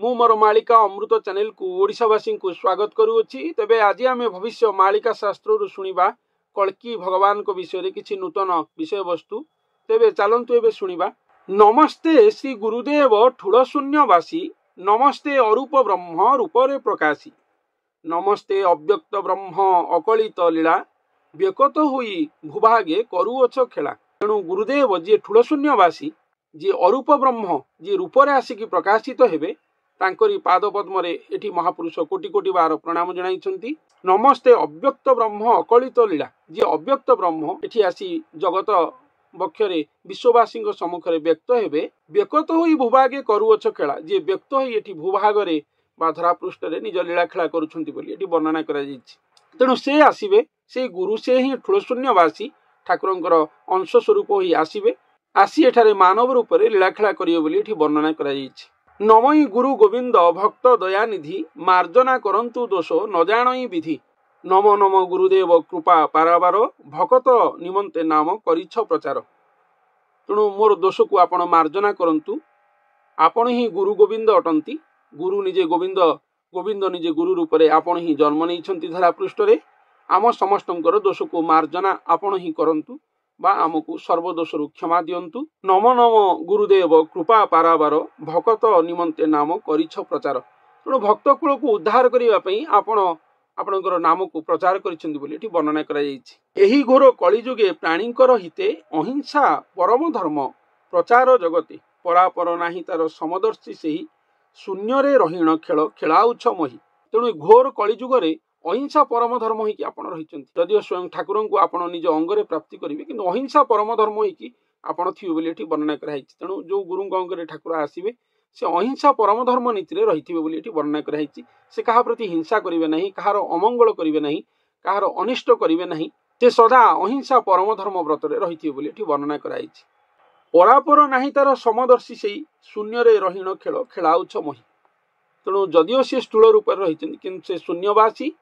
मु मोर मालिका अमृत चैनल को ओडिशावासी को स्वागत करुच्ची। तेबे आज आम भविष्य मालिका शास्त्र शुणा कल्की भगवान को विषय किसी नूतन विषय वस्तु। तेबे चलतु एबे शुणा। नमस्ते श्री गुरुदेव ठुड़ शून्यवासी, नमस्ते अरूप ब्रह्म रूपरे प्रकाशी, नमस्ते अव्यक्त ब्रह्म अकलित लीला, व्यकत हुई भूभागे करुअछ खेला। तेणु गुरुदेव जी ठुड़ शून्यवासी, जी अरूप ब्रह्म, जी रूपरे आसिकी प्रकाशित हेबे, तांकरी पाद पद्म एठी महापुरुष कोटि कोटि बार प्रणाम जणाइछन्ति। नमस्ते अव्यक्त ब्रह्म अकलित लीला, जी अव्यक्त ब्रह्म एठी आसी जगत बक्षरे विश्ववासी सम्मुखरे व्यक्त हेबे, व्यक्त होई भूभागे करुअछ खेला, जी व्यक्त होई एठी भूभागरे बा धरापृष्ठ रे निज लीला खेला करुछन्ति बोली एठी वर्णना करा जायछि। तेणु से आसीबे, से गुरु से ही ठुड़ शून्यवासी ठाकुरंकर अंश स्वरूप होई आसीबे, आसी एठारे मानव रूप रे लीला खेला करिवे बोली एठी वर्णना करा जायछि। नमई गुरु गोविंद भक्त दयानिधि, मार्जना करंतु दोष न जानई विधि, नम नम गुरुदेव कृपा पाराबार, भकत निमंते नाम करिछ प्रचार। तेणु मोर दोष को आपण मार्जना करंतु, आपण ही गुरु गोविंद अटंती। गुरु निजे गोविंद, गोविंद निजे गुरु रूप रे आपण ही जन्म नैछंती धरा पृष्ठ रे। आम समस्तंकर दोष को मार्जना आपण ही करंतु बा आमको सर्वदोषरु क्षमा दियंतु। नम नम गुरुदेव कृपा पाराबार, भकत निमंते नाम करिछ प्रचार। तेणु भक्त कूल को उद्धार करने पई आपण आपणकर नाम को प्रचार करिसेंती बोली एठी वर्णना करा जायछि। एही घोर कलिजुगे प्राणींकर हिते, अहिंसा परम धर्म प्रचार जगते, परापर नाही तार समदर्शी सेही, शून्य रे रहीण खेल खेलाउछ मोहि। तेणु घोर कलिजुगरे अहिंसा परम धर्म होइकी आपण रहिचंती। जदिओ स्वयं ठाकुरन को आपण निज अंगरे प्राप्ति करिवे, किंतु अहिंसा परम धर्म होइकी आपण थियो बोली एठी वर्णना कराइछि। तेणु जो गुरुंक अंगरे ठाकुर आसीबे, से अहिंसा परम धर्म नीति रे रहिथिबे बोली एठी वर्णना कराइछि। से कहा प्रति हिंसा करिवे नाही, कहार अमंगल करिवे नाही, कहार अनिष्ट करिवे नाही, से सदा अहिंसा परम धर्म व्रत रे रहिथिबे बोली एठी वर्णना कराइछि। परापर नाही तार समदर्शी सेही, शून्य रे रहीण खेल खेलाउछ मोहि। तेणु जदिओ से स्थूल रूप रे रहिचंती, किंतु से शून्यवासी,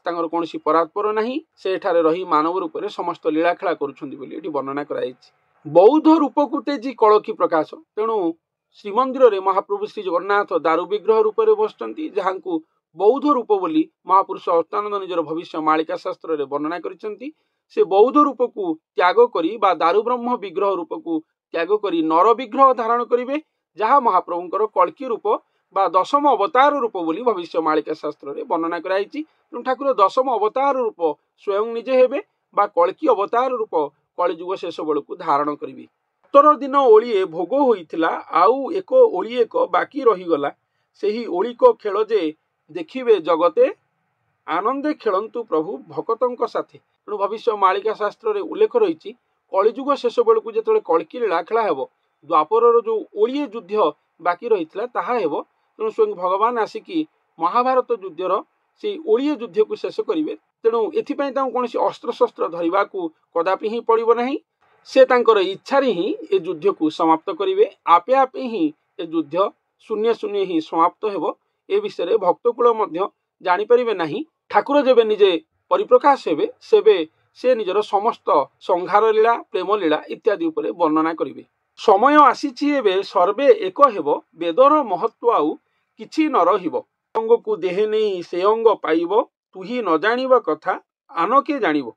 तांगर कोनसी परात्पर नाही, से एठारे रही मानव रूप रे समस्त लीला खेला करुछंती बोली एठी वर्णना कराइछि। बौद्ध रूप को तेजी कलकी प्रकाश। तेणु श्रीमंदिर रे महाप्रभु श्री जगन्नाथ दारु विग्रह रूप रे बसचंती, जहांकु बौद्ध रूप बोली महापुरुष अष्टानंद निजर भविष्य मालिका शास्त्र रे वर्णना करिसंती। से बौद्ध रूप को त्याग करी बा दारु ब्रह्म विग्रह रूप को त्याग करी नर विग्रह धारण करिवे, जहा महाप्रभुंकर कल्की रूप बा दशम अवतार रूप बोली भविष्य मालिका शास्त्र रे वर्णना कराइछि। तेणु ठाकुर दशम अवतार रूप स्वयं निजे हेबे बा कल्की अवतार रूप कलिजुग शेष बेलू धारण करिवे। 17 दिन ओलिए भोग होइथिला, आउ एक ओलिएक बाकी रहीगला, सेही ओलिक खेल जे देखिबे जगते, आनंदे खेलंतु प्रभु भक्तंक साथे। तेणु भविष्य मालिका शास्त्र रे उल्लेख रहिछि, कलिजुग शेष बेलू जेतबेले कल्की लीला खेला हेबो, द्वापर जो ओलिए युद्ध बाकी रहिथिला ताहा हेबो। तेणु स्वयं भगवान आसिकी महाभारत युद्धर से ओलिए युद्ध को शेष करिवे। तेणु एथिपई ताऊ कोनसी अस्त्र शस्त्र धरिबा को कदापि ही पड़िबो नाही। से तांकर इच्छा रे ही ए युद्ध को समाप्त करिवे। आपे आपे ही ए युद्ध शून्य शून्य ही समाप्त हेबो। ए विषय रे भक्तकुल मध्य जानि परिबे नाही। ठाकुर जेबे निजे परिप्रकाश हेबे, सेबे से निजर समस्त संहार लीला, प्रेम लीला इत्यादि उपरे वर्णना करिवे। समय आसीछि एबे सर्वे एक हेबो, वेदर महत्व आउ किछि न रहिबो। अंग को देहे नहीं से अंग पाइब, तुही न जानिबा कथा आनके जानिबो।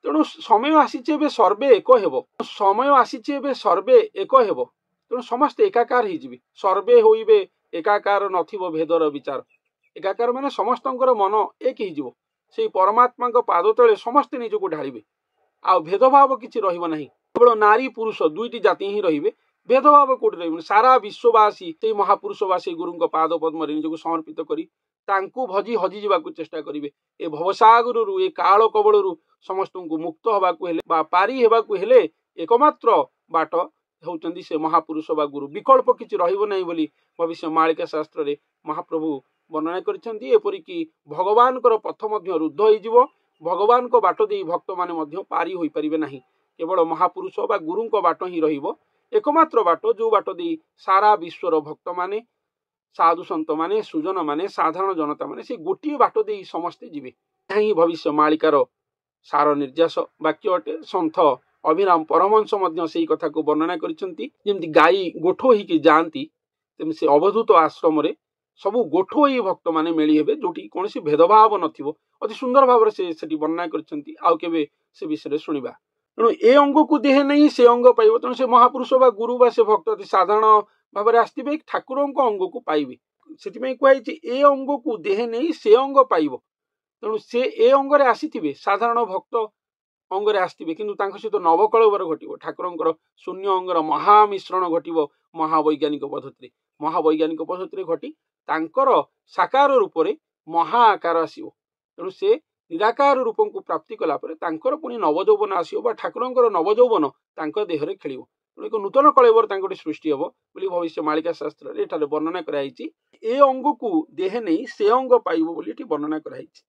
तेणु समय आसीछि एबे सर्वे एक हेबो, समय आसीछि एबे सर्वे एक हेबो। तेणु समस्त एकाकार ही जिबे। सर्वे होइबे एकाकार, नथिबो भेदर विचार। एकाकार माने समस्तंकर मन एक ही जिवो। सेई परमात्मा को पाद तले समस्त निजको ढालिबे। आ भेदभाव किछि रहिबो नाही। केवल नारी पुरुष दुईटी जाति ही रहिबे, भेदभाव कोठी रहिबो। सारा विश्ववासी सेई महापुरुषवासी गुरुंक पाद पद्म रे निजको समर्पित करी तांकू भजी हजी जीवाकू चेष्टा करिवे। ए भवसागररु, ए काल कबळरु समस्तंकु मुक्त हबाकू हेले बा पारी हेबाकू हेले एकमात्र बाट होउचंदी से महापुरुष बा गुरु। विकल्प किछि रहिबो नाही बोली भविष्य मालिका शास्त्र रे महाप्रभु वर्णना करिसंती। एपरि कि भगवानकर पथ मध्य रुद्ध होई जिवो। भगवान को बाट देई भक्त माने मध्य पारी होई परिबे नाही। केवल महापुरुष बा गुरुंक बाट ही रहिबो, एकमात्र बाट, जो बाट देई सारा विश्वर भक्त माने, साधु संत माने, सुजन माने, साधारण जनता माने से गोटे बाट देई समस्ते जिवे। यही भविष्य मालिकार सार निर्यास वाक्य अटे। सन्थ अभिराम परमहंस मध्य सेही कथा को वर्णना करिसंती। जेमति गाई गोठो ही कि जानती, तेम से अवधूत आश्रम रे सबू गोठोई भक्त माने मिली हेबे जोटी कोनसी भेदभाव नथिबो अति सुंदर भाव से सेठी वर्णना करछंती आउ केबे से विषय शुणिबा। तेणु ए अंग को देहे नहीं से अंग पाइब तेणु से महापुरुष बा गुरु बा से भक्त अति साधारण भाव में आसथिबे ठाकुर अंग को पाइबे से कहुई ए अंग को देहे नहीं से अंग पाइब तेणु से ए अंगरे आसीथिबे साधारण भक्त अंगरे आसथिबे किंतु तांको सहित नवकळेबर घटिबो ठाकुरंकर शून्य अंगर महामिश्रण घटिबो महावैज्ञानिक पद्धति घटी तांकर साकार रूप में महा आकार आसीबो तेणु से निराकार रूप को प्राप्ति कला परे तांकर पुणी नवजौवन आसीबो बा ठाकुरंकर नवजौवन तांकर देहरे खेलिबो तेणु एक नूतन कळेबर तांकोटी सृष्टि हबो बोली भविष्य मालिका शास्त्र रे एठारे वर्णना कराइछि। ए अंग को देहे नहीं से अंग पाइबो बोली एठी वर्णना कराइछि।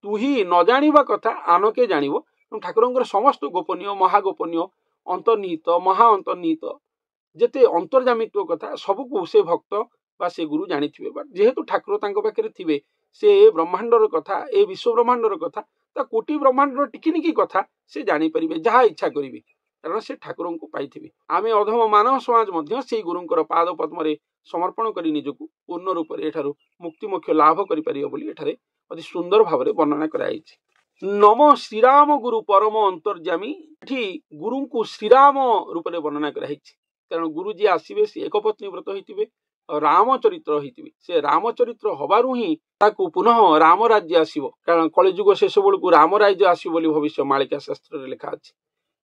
तू ही न जानिबा कथा आनके जानिबो ठाकुरंकर समस्त गोपनीय महागोपनीय अंतर्निहित महा अंतर्निहित जेते अंतर्जामित्व कथा सबको से भक्त बा से गुरु जानिथिबे बट जेहेतु ठाकुर तांको पाखरे थिबे से ब्रह्मांडर कथा ए विश्व ब्रह्मांडर कथा ता कोटि ब्रह्मांडर टिकिनिकी कथा से जानि परिबे जहा इच्छा करिवे कारण से ठाकुरन को पाइथिबे। आमे अधम मानव समाज मध्य से गुरुंकर पाद पद्म रे समर्पण करी निजकु पूर्ण रूप रे एठारु मुक्ति मोक्ष लाभ करि परियो बोली एठारे अति सुंदर भाव रे वर्णना कराइछि। नमो श्रीराम गुरु परम अंतर्जामी एठी गुरु को श्रीराम रूप रे वर्णना कराइछि कारण गुरु जी आसीबे से एक पत्नी व्रत होइतिबे रामचरित्र होइतिबे से रामचरित्र हबारु ही ताकू पुनः राम राज्य आसीबो कारण कलिजुग शेष बेलू राम राज्य आसीबो बोली भविष्य मालिका शास्त्र रे लिखा अछि।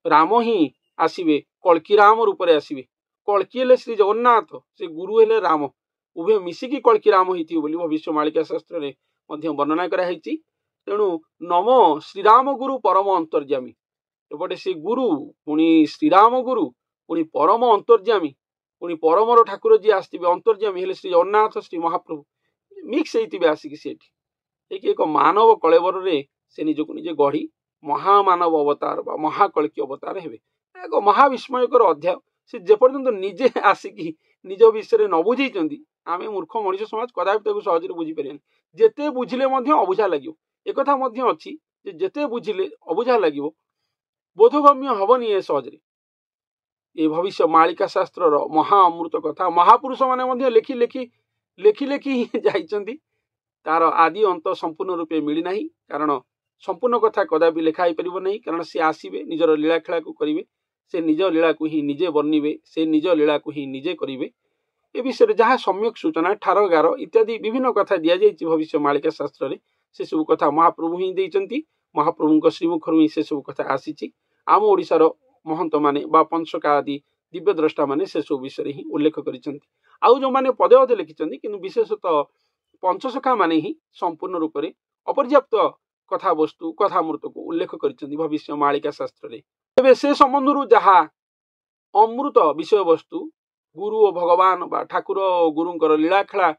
राम ही आसीबे कल्की राम रूप रे आसीबे कल्की हेले श्री जगन्नाथ से गुरु हेले राम उभय मिसिकी कल्की राम होइतिबो बोली भविष्य मालिका शास्त्र रे मध्य वर्णना करा हैछि। तेणु नमो श्रीराम गुरु परम अंतर्जामी एपटे से गुरु पुणी श्रीराम गुरु पुणी परम अंतर्जामी पुणी परमर ठाकुर जी आसथिबे अंतर्जामी हेले श्री जगन्नाथ श्री महाप्रभु मिक्स होइतिबे आसिकी सेठी एक मानव कलेवर रे से निजको निजे गढ़ी महामानव अवतार बा महाकल्की अवतार हेबे एक महाविस्मयकर अध्याय से जेपर्यंत निजे आसिकी निज विषय न बुझीचंदी आमे मूर्ख मनुष्य समाज कदापि ताकू सहजरे बुझी परियानी जेते बुझिले मध्य अबुझा लागियो एकथा मध्य अछि जे जेते बुझिले अबुझा लागियो बोधगम्य हबनी ए सहजरे ये भविष्य मालिका शास्त्र महा अमृत कथा महापुरुष माने मध्य लेखि लेखि लेखि लेखि जाइचंदी तार आदि अंत संपूर्ण रूपे मिली नाही कारण संपूर्ण कथा कदापि लिखा ही परिबो नहीं कारण से आसीबे निजर लीला खेला को करिवे से निज लीला को ही निजे वर्णिबे से निज लीला को ही निजे करिवे ए विषय जहाँ सम्यक सूचना ठार गार इत्यादि विभिन्न कथा दिया जाइछि भविष्य मालिका शास्त्र रे से सब कथा महाप्रभु ही देइचंती महाप्रभुଙ୍କ श्रीमुखरु ही से सब कथा आसीछि। आम ओडिसार महंत माने बा पंचका आदि दिव्य द्रष्टा माने से सब विषय ही उल्लेख करिसंती आउ जो माने पदे पदे लिखिसंती किंतु विशेषतः पंचसखा माने ही संपूर्ण रूप से अपर्याप्त कथा वस्तु कथामृत को उल्लेख करिसंती भविष्य मालिका शास्त्र रे। तबे से संबंधरु जहा अमृत विषय वस्तु गुरु और भगवान बा ठाकुर गुरुंकर लीला खेला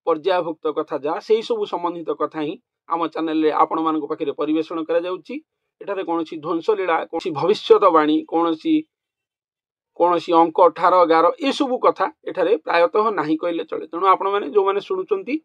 पर्यायभुक्त कथा जहा से सब संबंधित कथा ही आम चैनल रे आपण मानक पाखरे परिवेषण करा जाउची। एठारे कोनोसी ध्वंस लीला कोनोसी भविष्यवाणी कोनोसी अंक ठार गार ए सब कथा एठारे प्रायतः नाही कहले चले। तेणु आपण माने जो माने सुनुचंती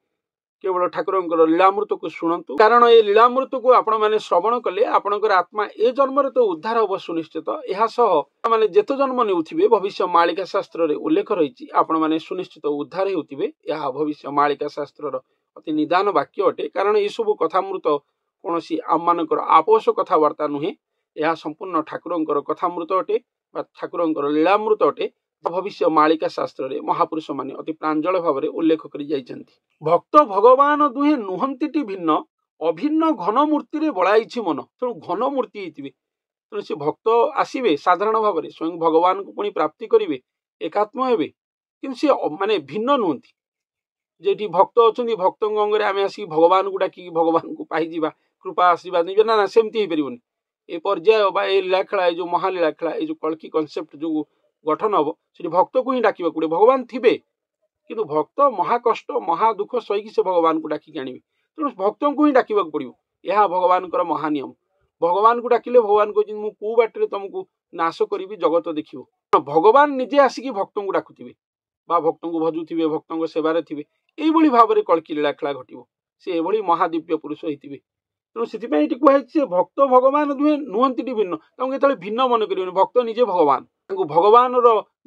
केवल ठाकुरंकर लीलामृत को शुणंतु कारण ए लीलामृत को आपण माने श्रवण कले आपणकर आत्मा ए जन्म रे तो उद्धार हो सुनिश्चित एहा सह माने जेतो जन्म नेउथिबे भविष्य मालिका शास्त्र रे उल्लेख रहिछि आपण माने सुनिश्चित उद्धार हेउथिबे एहा भविष्य मालिका शास्त्र रो अति निदान वाक्य अटे कारण ए सब कथामृत कोनोसी आममानकर आपोष कथावार्ता नुहे यह संपूर्ण ठाकुरंकर कथामृत अटे बा ठाकुरंकर लीलामृत अटे भविष्य मालिका शास्त्र रे महापुरुष माने अति प्रांजल भाव में उल्लेख करि जाइछन्ति। भक्त भगवान दुहे नुहंतिटी भिन्न अभिन्न घन मूर्ति रे बळाइछि मन तेणु घन मूर्ति हेतिबे तेणु से भक्त आसीबे साधारण भाव में स्वयं भगवान को पुणी प्राप्ति करिवे एकात्म हेबे किंतु से माने भिन्न नुहंती जेठी भक्त अछन्ति भक्तଙ୍କ अंगरे आमे आसी भगवान को डाकी भगवान को पाई जीवा कृपा आशीर्वाद नहीं ना सेमती ही परिबनी ए पर्याय बा ए लीला खेला जो महालीला खेला जो कल्की कॉन्सेप्ट जो गठन हम से भक्त को ही डाकिबा पड़े भगवान थिबे किंतु भक्त महाकष्ट महादुख सही से भगवान को डाकी आनिबे तेणु भक्त को ही डाकिबा पड़ो यह भगवान महानियम भगवान को डाकिले भगवान को मु कौ बाटे तुमको नाश करी जगत देखियो भगवान निजे आसिकी भक्त को डाकुथिबे बा भक्त को भजुथिबे भक्त सेवारे थिबे एइभଳି भाबरे कल्की लीला खेला घटिबो से एभଳି महादिव्य पुरुष होइतिबे तेणु से कहुई भक्त भगवान दुहे नुहंती भिन्न तक भिन्न मन कर भक्त निजे भगवान भगवान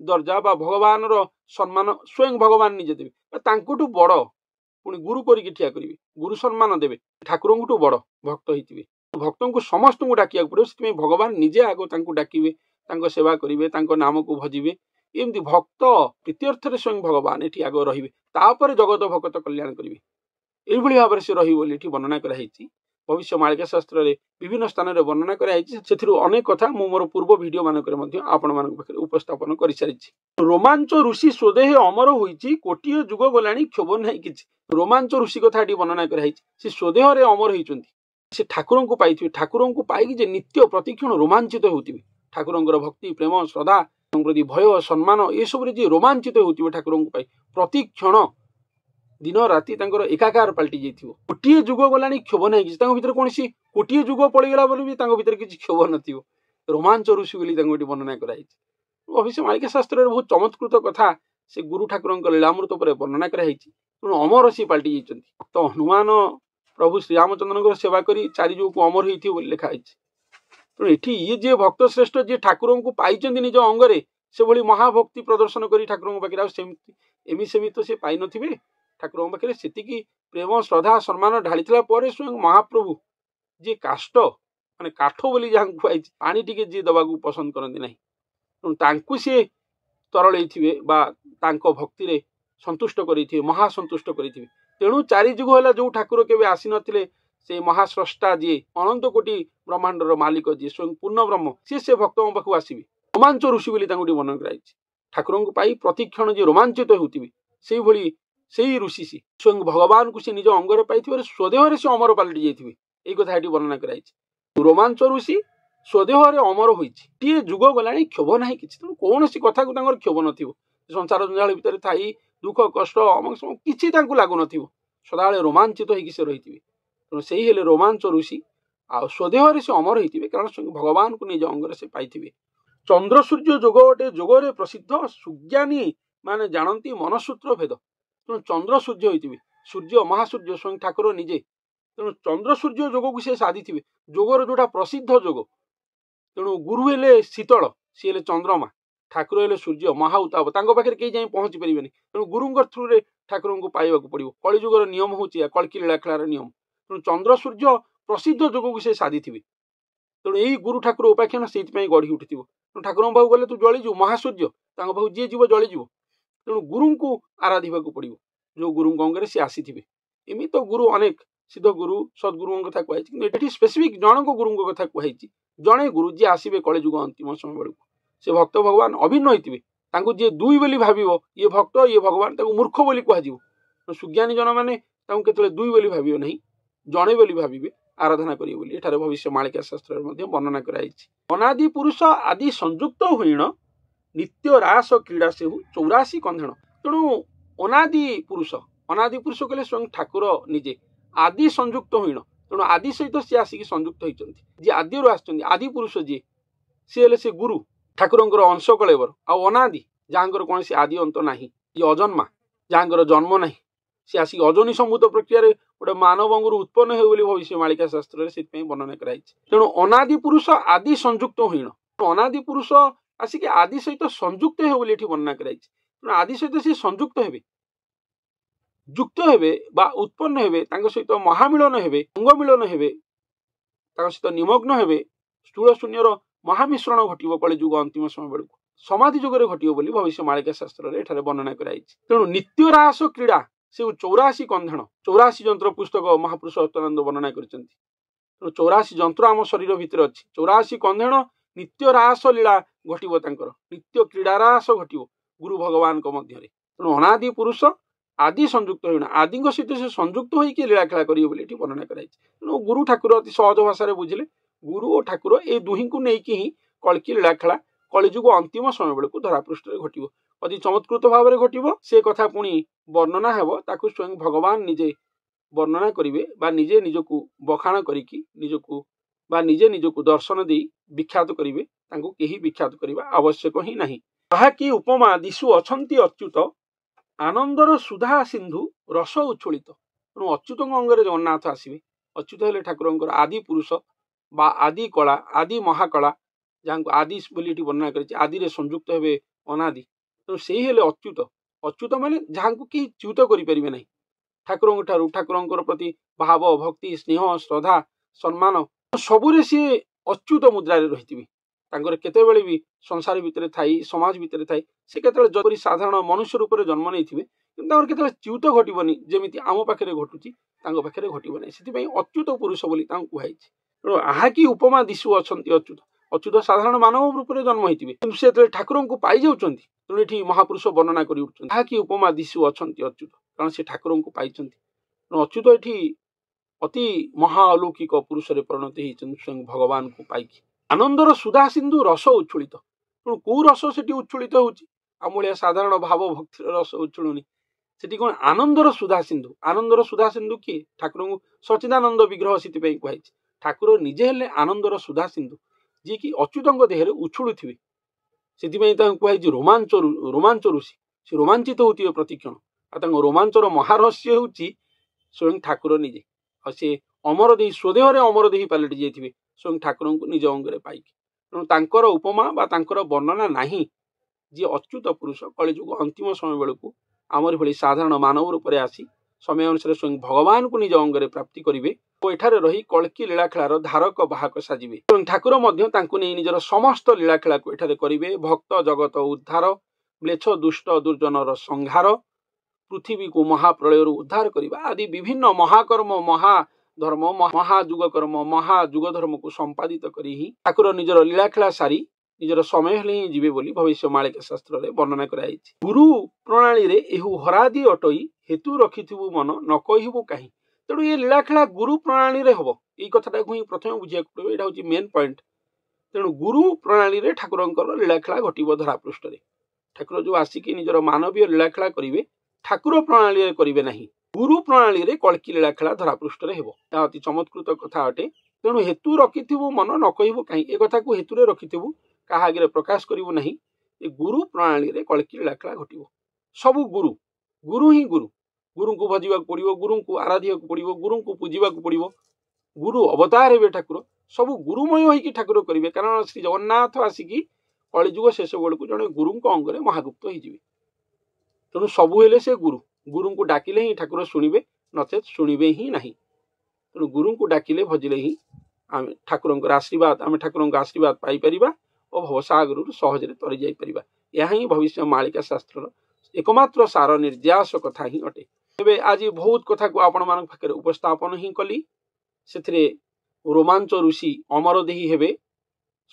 दर्जा बा भगवान सम्मान स्वयं भगवान निजे देवे बड़ पुणी गुरु करिकी ठिया करिवे गुरु सम्मान देवे ठाकुरंकुठू बड़ भक्त होइतिबे भक्तंकु समस्त को डाकिया पड़ो से भगवान निजे आगो तांकु डाकिबे तांको सेवा करिवे तांको नाम को भजिबे एमती भक्त तृतीयर्थ स्वयं भगवान एठी आगो रहिबे तापर जगत भक्त कल्याण करिवे एभଳି भाବରେ से रही बोली एठी वर्णना कराई भविष्य मालिका शास्त्र रे विभिन्न स्थान रे वर्णना कराई सेथिरु अनेक कथा मु मोर पूर्व वीडियो मानक रे मध्ये आपण मानक पाखरे उपस्थापन करि सारिछि रोमांच ऋषि स्वदेह अमर होईछि कोटिय जुग गलाणी क्षोभ नाही किछि रोमांच ऋषि कथा एठी वर्णना कराई से स्वदेह रे अमर होईचंती से ठाकुरं को पाइथिबे ठाकुरं को पाइकी जे नित्य प्रतिक्षण रोमांचित होउतिबे ठाकुरंकर भक्ति प्रेम श्रद्धा प्रति भय सम्मान ए सब रे जे रोमांचित होउतिबे ठाकुरं को पाइ प्रतिक्षण दिन राति एकाकार पलटि जाइथिबो कोटिए जुग गलानी क्षोभ नाही कि तांको भितर कोनसी कोटिए जुग पळिगला बोली भी तांको भितर किछि क्षोभ नथिबो रोमांच ऋषि बोली तांको वर्णना कराई भविष्य मालिका शास्त्र रे बहुत चमत्कृत कथा से गुरु ठाकुरंकर लीलामृत पर वर्णना कराई अमर ऋषि पलटि जाइछन्ति तो हनुमान प्रभु श्री रामचंद्र सेवा करी चारि जुग को अमर होइथि बोली लिखा है तेणु एठी ये जे भक्त श्रेष्ठ जे ठाकुरं को पाइचंती निज अंगरे से भली महाभक्ति प्रदर्शन करी ठाकुरं पाखरे सेमती एमि सेमि तो से पाइ नथिबे ठाकुरं पाखरे सेतिकी प्रेम श्रद्धा सम्मान ढालिथिला परे स्वयं महाप्रभु जे काष्ट माने काठ बोली जहां खुआई पानी टिके जे दबाकू पसंद करंती नाही तेणु तांकू से तरळैथिबे बा तांको भक्ति रे संतुष्ट करिथिबे महासंतुष्ट करिथिबे तेणु चारि जुग होला जो ठाकुर केबे आसी नथिले से महास्रष्टा जे अनंत कोटि ब्रह्मांडर मालिक जे स्वयं पूर्ण ब्रह्म से भक्तों पाखु आसीबे रोमांच ऋषि बोली तांको वर्णन कराई ठाकुरं को पाई प्रतिक्षण जे रोमांचित होउतिबे सेही भली सेही ऋषि सी स्वयं भगवान को से निज अंगरे पाइथिबे स्वदेह रे से अमर पलटि जाइथिबे एई कथा एठी वर्णना कराई रोमांच ऋषि स्वदेह रे अमर होइछि टी जुग गलाणी क्षोभ नाही किछि तेणु कोनोसी कथा को तांकर क्षोभ नथिबो संसार जंजाल भितर थाई दुख कष्ट अमक किछि तांको लागु नथिबो सदाळे रोमांचित होइकि से रहिथिबे तेणु सेही हेले रोमांच ऋषि आ स्वदेह रे से अमर होइथिबे कारण स्वयं भगवान को निज अंगरे से पाइथिबे चंद्र सूर्य जोग गोटे जोगरे प्रसिद्ध सुज्ञानी माने जानती मनसूत्र भेद तेणु चंद्र सूर्य होइथिबे सूर्य महासूर्य स्वयं ठाकुर निजे तेणु चंद्र सूर्य जोग को से साधिथिबे जोगर जोटा प्रसिद्ध जोग तेणु गुरु हेले शीतल सी हेले चंद्रमा ठाकुर हेले सूर्य महा उताप तांको पाखरे केही जाई पहुंची परिबेनी तेणु गुरुंकर थ्रू रे ठाकुरं को पाइबाकू पड़िबो कली जुगर नियम होची कल्की लीला खेलार नियम तेणु चंद्र सूर्य प्रसिद्ध जोग को से साधिथिबे तेणु एई गुरु ठाकुर उपाख्यान सेति पई गढ़ी उठिथिबो तेणु ठाकुरं बाहु गले तू जळी जीव महासूर्य तांको बाहु जे जीव जळी जीव तेणु गुरुं को आराधिबाकू पड़िबो जो गुरु अंगरे से आसीथिबे एमि तो गुरु अनेक सिद्ध गुरु सद्गुरुं कथा कहै कि एठी स्पेसिफिक जण को गुरुं कथा कहै जणे गुरु जे आसीबे कले जुग अंतिम समय बेलकू से भक्त भगवान अभिन्न होइतिबे तांको जे दुई बोली भाबिबो ये भक्त ये भगवान तांको मूर्ख बोली कह जीवो सुज्ञानी जन माने तांको केतले दुई बोली भाबिबो नहीं जणे बोली भाबिबे आराधना करिवे बोली एठारे भविष्य मालिका शास्त्र मध्ये वर्णना कराइछि अनादि पुरुष आदि संयुक्त होइण नित्य रास क्रीड़ा से 84 कंधण तेणु अनादि पुरुष कहले स्वयं ठाकुर निजे आदि संयुक्त होइण तेणु आदि सहित से आसिक संयुक्त होइचंती जे आदि रु आछंती आदि पुरुष जे से हेले से गुरु ठाकुरंकर अंश कलेवर आ अनादि जहाँकर कौन से आदि अंत नाही ये अजन्मा जहाँकर जन्म नाही से आसिक अजनी सम्भूत प्रक्रिया रे गोटे मानव अंगुर उत्पन्न हो बोली भविष्य मालिका शास्त्र रे सेति वर्णना कराई तेणु अनादि पुरुष आदि संयुक्त होइण अनादि पुरुष आसिक आदि सहित संयुक्त हो बोली एठी वर्णना कराई तेणु आदि सहित से संयुक्त हेबे युक्त हेबे बा उत्पन्न हेबे तांको सहित महामिलन हेबे अंग मिलन हेबे तांको सहित निमग्न हेबे स्थूल शून्यर महामिश्रण घटिबो कले जुग अंतिम समय बेलकू समाधि जुगरे घटिबो बोली भविष्य मालिका शास्त्र रे एठारे वर्णना कराई तेणु नित्य रास क्रीड़ा से 84 कंधण 84 जंत्र पुस्तक महापुरुष अत्यानंद वर्णना करछन्ति तेणु 84 जंत्र आम शरीर भितर अछि 84 कंधण नित्य रास लीला घटिबो तांकर नित्य क्रीड़ा रास घटिबो गुरु भगवान को मध्य रे तेणु अनादि पुरुष आदि संयुक्त होइना आदि सहित से संयुक्त होई के लीला खेला करियो बोली एठी वर्णना कराई तेणु गुरु ठाकुर अति सहज भाषा रे बुझिले गुरु और ठाकुर ए दुही को नेकी ही कल्की लीला खेला कलिजुग अंतिम समय बेलू धरापृष्ठ में घटो अति चमत्कृत भाव में घटो से कथा पुणी वर्णना हेब ताकू स्वयं भगवान निजे वर्णना करेंगे बा निजे निजको बखाण करिकी निजको बा निजे निजको दर्शन दे विख्यात करेंगे तांको केही विख्यात करबा आवश्यक ही नहीं ताहाकि उपमा दिशु अछंती अच्युत आनंदर सुधा सिंधु रस उच्छोलित तेणु अच्युत अंगरे जगन्नाथ आसवे अच्युत हेले ठाकुरंकर आदि पुरुष बा आदि कला आदि महाकला जहाँ को आदि बोली वर्णना कर आदि रे संयुक्त हेबे अनादि तेणु से हेले अच्युत अच्युत माने जहाँ को कि च्युत करें ना ठाकुर ठाकुर प्रति भाव भक्ति स्नेह श्रद्धा सम्मान सबुरे सी अच्युत मुद्रा रही केतेबेले भी संसार भितर थाई समाज भितर थाई से केतेबेले जपरी साधारण मनुष्य रूप में जन्म नहीं थे केतेबेले च्युत घटबनी जमी आम पाखे घटुची पाखे घटबनी से अच्युत पुरुष बोली कहुई तेणु आहा कि उपमा दिशु अच्छा अच्युत अच्युत साधारण मानव रूप में जन्म होते से ठाकुर को पाई जाऊँच तेणु ये महापुरुष वर्णना कर कि उपमा दिशु अच्छा अच्युत कारण से ठाकुर को पाई तेणु अच्युत ये अति महाअलौकिक पुरुष परिणत होती स्वयं भगवान को पाइकी आनंदर सुधा सिंधु रस उच्छुलित तेणु कौ रस से उच्छुलित होमूलिया साधारण भाव भक्ति रस उच्छुलुनी से कौन आनंदर सुधा सिंधु किए ठाकुर को सच्चिदानंद विग्रह से कहुई ठाकुर निजे हेले आनंदर सुधा सिंधु जी कि अच्युत देहरे उछुलु थे से कहुई रोमांच ऋषि से रोमांचित होते प्रतिक्षण आ रोमांचर महारहस्य हूँ स्वयं ठाकुर निजे और से अमर दे स्वदेह अमर दे पलटि जाइए स्वयं ठाकुर को निज अंगे पाइकी तेणु उपमा बा वर्णना नहीं जी अच्युत पुरुष कलिजुग अंतिम समय बेलू आमर भली साधारण मानव रूप में आसी समय अनुसार स्वयं भगवान को निज अंगे प्राप्ति करेंगे और एठारे रही कल्की लीलाखेलार धारक बाहक साजिबे स्वयं ठाकुर नहीं निजर समस्त लीलाखेला को एठारे करेंगे भक्त जगत उद्धार म्लेच्छ दुष्ट दुर्जनर संहार पृथ्वी को महाप्रलय उद्धार करने आदि विभिन्न महाकर्म महाधर्म महाजुगकर्म महाजुगधर्म को संपादित करी ठाकुर निजर लीलाखेला सारी निजर समय हेले ही जीवे बोली भविष्य मालिका शास्त्र रे वर्णना कराई गुरु प्रणाली रे एहु हरादी अटई हेतु रखिथिबु मन न कहिबु काहे तेणु ये लीलाखेला गुरु प्रणाली रे हबो एई कथाटा को ही प्रथम बुझिया पड़ो एटा होची मेन पॉइंट तेणु गुरु प्रणाली रे ठाकुरंकर लीलाखेला घटिबो धरा पृष्ठ रे ठाकुर जो आसिकी निजर मानवीय लीलाखेला करिवे ठाकुर प्रणाली रे करिवे नाही गुरु प्रणाली रे कल्की लीलाखेला धरा पृष्ठ रे हेबो ता अति चमत्कृत कथा अटे तेणु हेतु रखिथिबु मन न कहिबु काहे ए कथा को हेतु रे रखिथिबु काहा आगे प्रकाश करिबु नाही ए गुरु प्रणाली रे कल्की लीलाखेला घटिबो सबु गुरु गुरु ही गुरु गुरु को भजिबा पड़िबो गुरु को आराधिया पड़िबो गुरु को पूजिबा पड़िबो गुरु अवतार हेबे ठाकुर सबु गुरुमय होइकी ठाकुर करिवे कारण श्री जगन्नाथ आसिकी कलिजुग शेष बेलू जड़े गुरु अंगरे महागुप्त हो तेणु सबू हेले से गुरु को डाकिले ही ठाकुर शुणिबे नचेत शुणिबे ही नहीं तेणु गुरु को डाकिले भजिले ही आम ठाकुर आशीर्वाद आम ठाकुर आशीर्वाद पाई और भवसागर सहज तरी जापर यह ही भविष्य मालिका शास्त्र एकमात्र सार निर्यास कथा ही अटे तेबे आज बहुत कथा को आपण मान पाखे उपस्थापन ही कली से रोमांच ऋषि अमर देही हेबे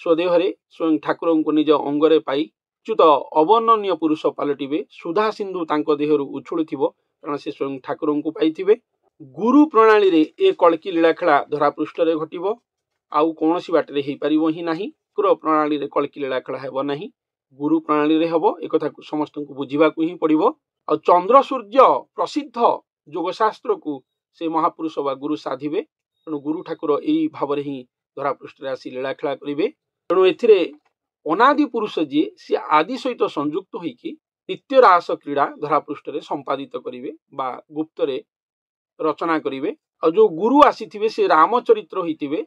स्वदेहरे स्वयं ठाकुर को निज अंगरे पाई च्युत अवर्णनीय पुरुष पलटिबे सुधा सिंधु तांको देहरु उछुलुथिबो कारण से स्वयं ठाकुर को पाइथिबे गुरु प्रणाली रे ए कल्की लीलाखेला धरा पृष्ठ रे घटिबो आउ कोनोसी बाटे हे परिबो ही नाही ठाकुर प्रणाली रे कल्की लीलाखेला हेबो नाही गुरु प्रणाली रे हेबो ए कथा को समस्त को बुझिबा को ही पड़िबो आ चंद्र सूर्य प्रसिद्ध योगशास्त्र को से महापुरुष बा गुरु साधिबे तेणु गुरु ठाकुर एई भाव ही धरा पृष्ठ रे आसी लीलाखेला करिबे तेणु एथिरे अनादि पुरुष जी सी आदि सहित संयुक्त होइकी नित्य रास क्रीड़ा धरा पृष्ठ रे संपादित करिवे बा गुप्त रे रचना करिवे और जो गुरु आसीथिबे से रामचरित्र होइतिबे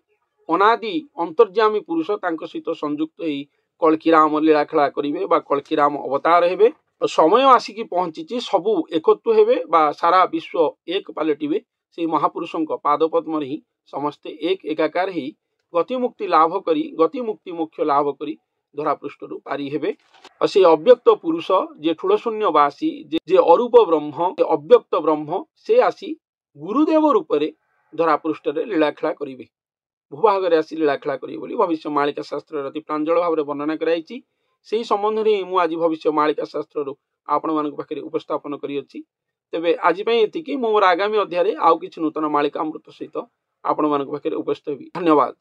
अनादि अंतर्यामी पुरुष तांको सहित संयुक्त होई कल्की राम लीलाखेला करिवे बा कल्की राम अवतार हेबे और समय आसिकी पहुंची सबू एकत्व हेबे बा सारा विश्व एक पालटिबे से महापुरुषों पादपद्म ही समस्ते एक एकाकार ही गतिमुक्ति लाभ करी गतिमुक्ति मोक्ष लाभ करी धरा पृष्ठ पारी हेबे और से अव्यक्त पुरुष जे ठूलशून्यवासी जे अरूप ब्रह्म अव्यक्त ब्रह्म से आसी गुरुदेव रूप से धरा पृष्ठ लीलाखेला करिवे भूभाग आसी लीलाखेला करिवे बोली भविष्य मालिका शास्त्र अति प्रांजल भाव वर्णना कराई से संबंध में मुझे आज भविष्य मालिका शास्त्र आपण मान पाखे उपस्थापन करी तेबे आज एतिकी मोर आगामी अध्याय आउ किछि नूतन मालिका अमृत सहित आपण मान पाखे उपस्थित हेबी धन्यवाद।